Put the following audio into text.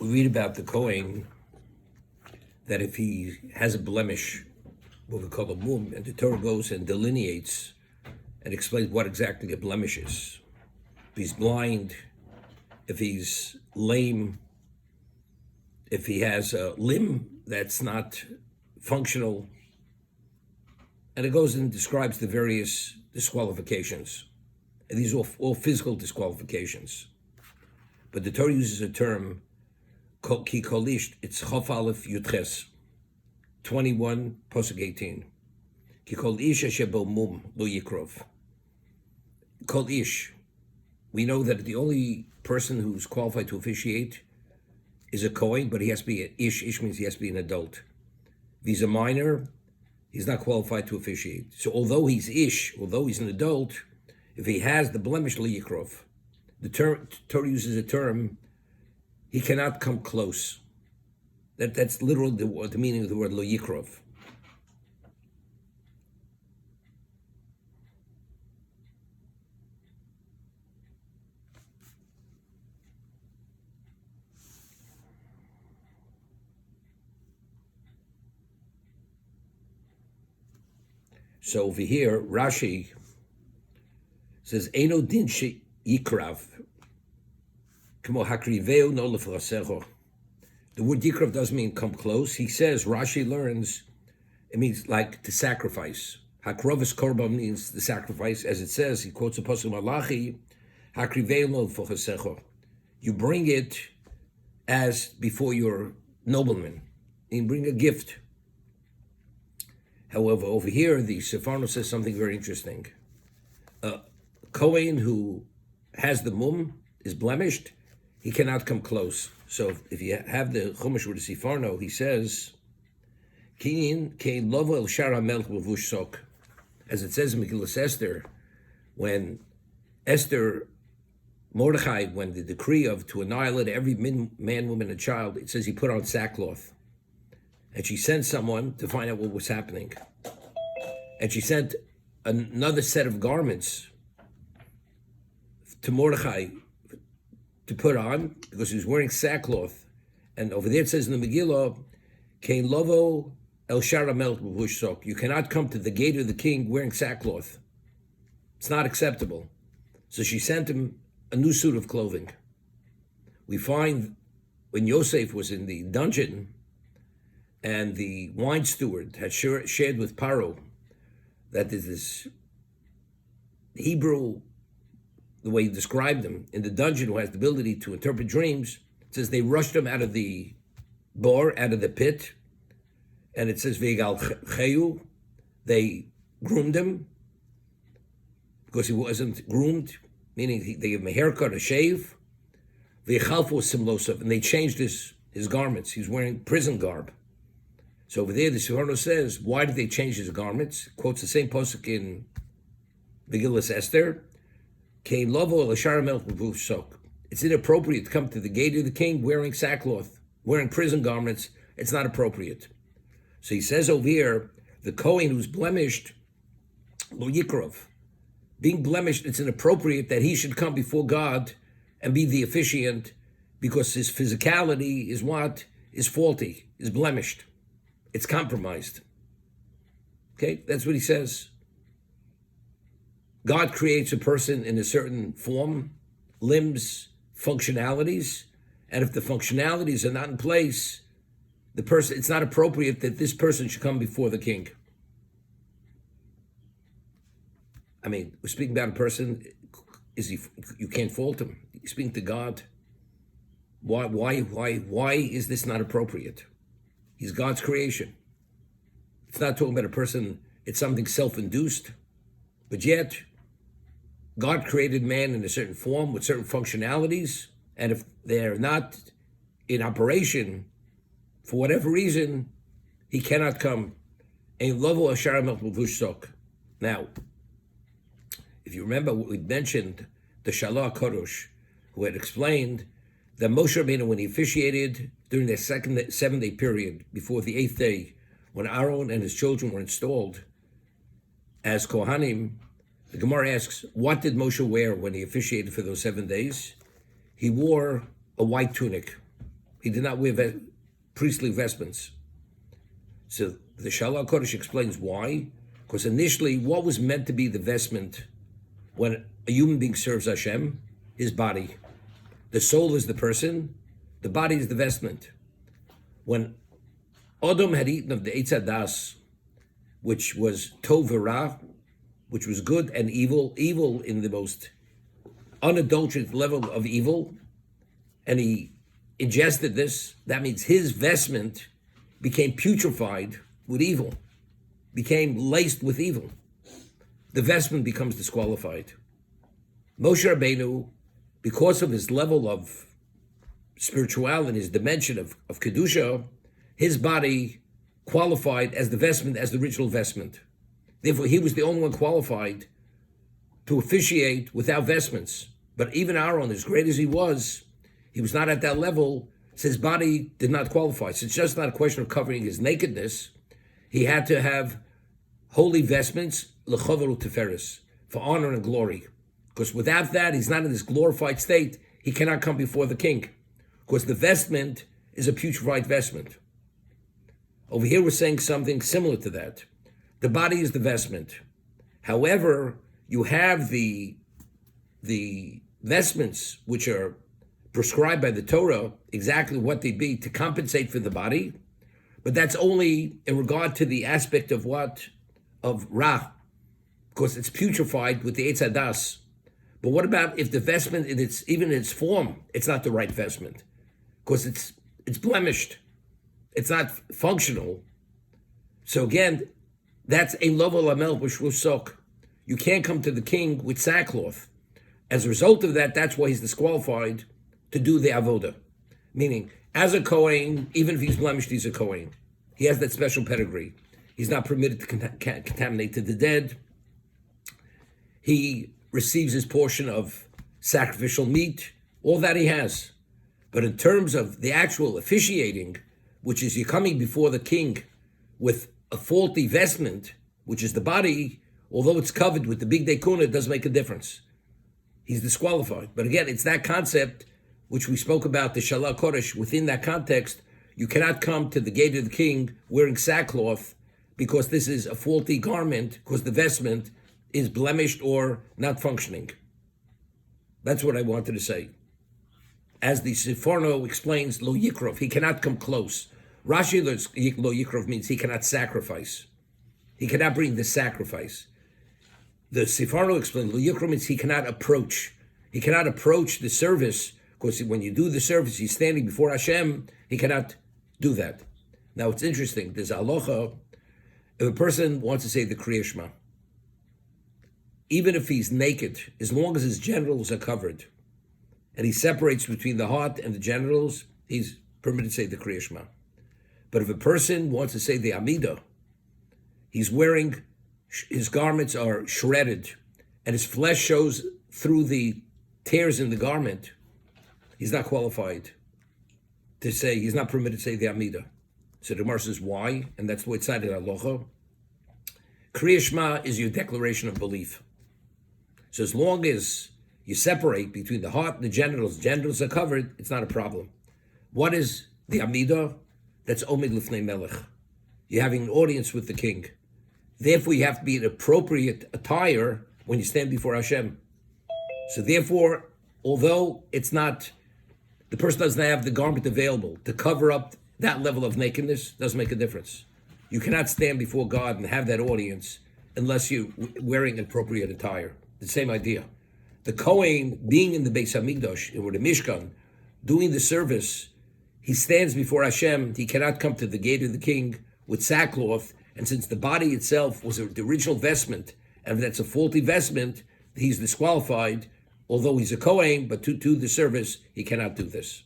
we read about the Kohen that if he has a blemish, what we call a mum, and the Torah goes and delineates and explains what exactly a blemish is. If he's blind, if he's lame, if he has a limb that's not functional, and it goes and describes the various disqualifications. And these are all physical disqualifications. But the Torah uses a term, ki kolish, it's Chof Aleph Yudches, 21, Pasuk 18. Ki kol ish asher bo mum lo yikrov. Kol ish. We know that the only person who's qualified to officiate is a Kohen, but he has to be an ish. Ish means he has to be an adult. If he's a minor, he's not qualified to officiate. So although he's ish, although he's an adult, if he has the blemish lo yikrov, the Torah uses a term, he cannot come close. That's literally the meaning of the word lo yikrov. So over here, Rashi says, "Eino din she yikrav, kmo hakriveu no lefrasecho." The word yikrav doesn't mean come close. He says, Rashi learns, it means like to sacrifice. Hakrovis korban means the sacrifice, as it says. He quotes the pasuk Malachi, hakriveu no lefrasecho. You bring it as before your nobleman. You bring a gift. However, over here, the Sefarno says something very interesting. Kohen who has the mum, is blemished, he cannot come close. So if you have the Chumash with the Sefarno, he says, Kin kein lovo el shar hamelch levush sok. As it says in Megillas Esther, when Mordechai, when the decree of to annihilate every man, woman, and child, it says he put on sackcloth. And she sent someone to find out what was happening. And she sent another set of garments to Mordechai to put on because he was wearing sackcloth. And over there it says in the Megillah, Kein lovo el shara melch b'vush sok. You cannot come to the gate of the king wearing sackcloth. It's not acceptable. So she sent him a new suit of clothing. We find when Yosef was in the dungeon, and the wine steward had shared with Paro that is this Hebrew, the way he described him, in the dungeon who has the ability to interpret dreams. It says they rushed him out of the bar, out of the pit, and it says Vegal Cheyu, they groomed him because he wasn't groomed, meaning they gave him a haircut, a shave. Vechalfu Simlosov, and they changed his garments. He was wearing prison garb. So over there, the Sefarno says, why did they change his garments? Quotes the same pasuk in Megillas Esther. Kein lovo el shara melch b'vush sok. It's inappropriate to come to the gate of the king wearing sackcloth, wearing prison garments. It's not appropriate. So he says over here, the Kohen who's blemished, lo yikrov, being blemished, it's inappropriate that he should come before God and be the officiant because his physicality is what? Is faulty, is blemished. It's compromised. Okay, that's what he says. God creates a person in a certain form, limbs, functionalities, and if the functionalities are not in place, the person, it's not appropriate that this person should come before the king. I mean, we're speaking about a person, you can't fault him. You're speaking to God. Why is this not appropriate? He's God's creation. It's not talking about a person, it's something self-induced, but yet God created man in a certain form with certain functionalities, and if they're not in operation, for whatever reason, he cannot come. Now, if you remember what we mentioned, the Shalah Kodesh, who had explained that Moshe Rabbeinu, when he officiated during the 7-day period before the 8th day, when Aaron and his children were installed as Kohanim, the Gemara asks, what did Moshe wear when he officiated for those 7 days? He wore a white tunic. He did not wear priestly vestments. So the Shalach Kodesh explains why. Because initially, what was meant to be the vestment when a human being serves Hashem? His body. The soul is the person, the body is the vestment. When Adam had eaten of the Eitz Hadas, which was Tov Ra, which was good and evil in the most unadulterated level of evil, and he ingested this, that means his vestment became putrefied with evil, became laced with evil. The vestment becomes disqualified. Moshe Rabbeinu, because of his level of spirituality, his dimension of Kedusha, his body qualified as the vestment, as the original vestment. Therefore, he was the only one qualified to officiate without vestments. But even Aaron, as great as he was not at that level, so his body did not qualify. So it's just not a question of covering his nakedness. He had to have holy vestments, l'chover u'teferes, for honor and glory. Because without that, he's not in this glorified state. He cannot come before the king. Because the vestment is a putrefied vestment. Over here, we're saying something similar to that. The body is the vestment. However, you have the vestments which are prescribed by the Torah, exactly what they be to compensate for the body, but that's only in regard to the aspect of what? Of Ra, because it's putrefied with the Eitz Hadas. But what about if the vestment, even in its form, it's not the right vestment? Because it's blemished. It's not functional. So again, that's a level amel b'shlusok. You can't come to the king with sackcloth. As a result of that, that's why he's disqualified to do the avoda. Meaning, as a Kohen, even if he's blemished, he's a Kohen. He has that special pedigree. He's not permitted to contaminate to the dead. He receives his portion of sacrificial meat, all that he has. But in terms of the actual officiating, which is you're coming before the king with a faulty vestment, which is the body, although it's covered with the big dekuna, it doesn't make a difference. He's disqualified. But again, it's that concept which we spoke about, the Shalach Kodesh. Within that context, you cannot come to the gate of the king wearing sackcloth because this is a faulty garment, because the vestment is blemished or not functioning. That's what I wanted to say. As the Siforno explains, lo yikrov, he cannot come close. Rashi, lo yikrov means he cannot sacrifice. He cannot bring the sacrifice. The Siforno explains, lo yikrov means he cannot approach. He cannot approach the service, because when you do the service, he's standing before Hashem, he cannot do that. Now it's interesting, there's halacha, if a person wants to say the Kriya Shema, even if he's naked, as long as his genitals are covered, and he separates between the heart and the genitals, he's permitted to say the Kriya Shema. But if a person wants to say the Amidah, he's wearing, his garments are shredded, and his flesh shows through the tears in the garment, he's not qualified to say, he's not permitted to say the Amidah. So the Gemara says, why? And that's the way it's cited in Halacha. Kriya Shema is your declaration of belief. So as long as you separate between the heart and the genitals are covered, it's not a problem. What is the Amidah? That's Omid Lifnei Melech. You're having an audience with the king. Therefore, you have to be in appropriate attire when you stand before Hashem. So therefore, although it's not, the person doesn't have the garment available to cover up that level of nakedness, doesn't make a difference. You cannot stand before God and have that audience unless you're wearing appropriate attire. The same idea. The Kohen, being in the Beis Hamikdash, or the Mishkan, doing the service, he stands before Hashem. He cannot come to the gate of the king with sackcloth. And since the body itself was the original vestment, and if that's a faulty vestment, he's disqualified, although he's a Kohen, but to the service, he cannot do this.